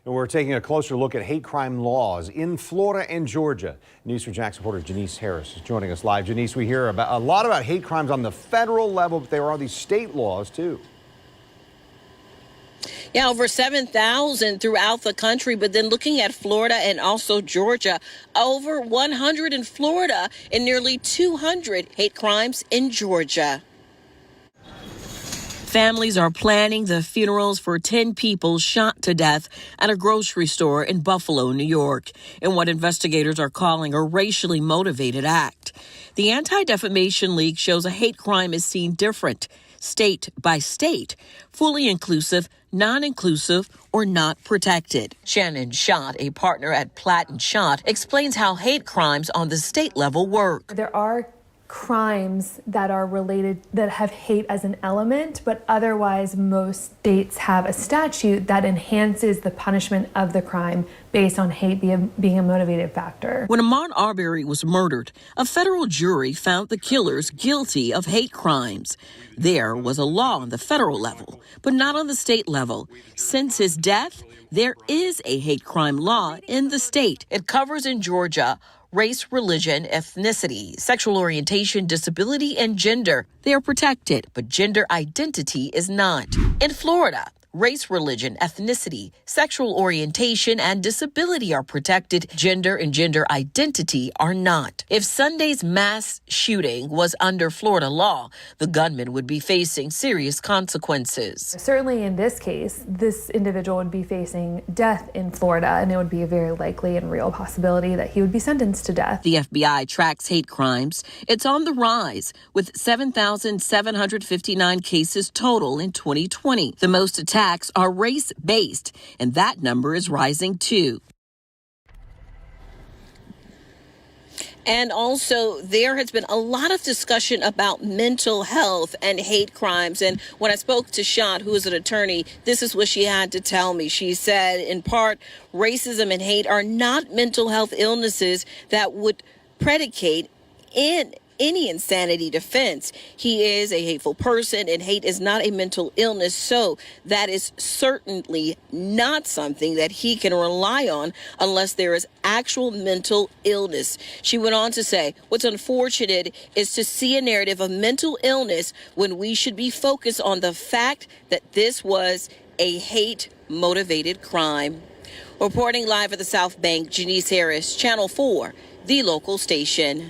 And we're taking a closer look at hate crime laws in Florida and Georgia. News4JAX reporter Janice Harris is joining us live. Janice, we hear a lot about hate crimes on the federal level, but there are these state laws too. Yeah, over 7,000 throughout the country. But then looking at Florida and also Georgia, over 100 in Florida and nearly 200 hate crimes in Georgia. Families are planning the funerals for 10 people shot to death at a grocery store in Buffalo, New York, in what investigators are calling a racially motivated act. The Anti-Defamation League shows a hate crime is seen different, state by state, fully inclusive, non-inclusive, or not protected. Shannon Schott, a partner at Platt & Schott, explains how hate crimes on the state level work. There are crimes that are related, that have hate as an element, but otherwise most states have a statute that enhances the punishment of the crime based on hate being a motivated factor. When Ahmaud Arbery was murdered, a federal jury found the killers guilty of hate crimes. There was a law on the federal level, but not on the state level. Since his death, there is a hate crime law in the state. It covers in Georgia race, religion, ethnicity, sexual orientation, disability, and gender. They are protected, but gender identity is not. In Florida, race, religion, ethnicity, sexual orientation, and disability are protected. Gender and gender identity are not. If Sunday's mass shooting was under Florida law, the gunman would be facing serious consequences. Certainly in this case, this individual would be facing death in Florida, and it would be a very likely and real possibility that he would be sentenced to death. The FBI tracks hate crimes. It's on the rise, with 7,759 cases total in 2020. The most attacks are race-based, and that number is rising too. And also, there has been a lot of discussion about mental health and hate crimes. And when I spoke to Schott, who is an attorney, this is what she had to tell me. She said, in part, racism and hate are not mental health illnesses that would predicate in any insanity defense. He is a hateful person, and hate is not a mental illness. So that is certainly not something that he can rely on unless there is actual mental illness. She went on to say, what's unfortunate is to see a narrative of mental illness when we should be focused on the fact that this was a hate-motivated crime. Reporting live at the South Bank, Janice Harris, Channel 4, the local station.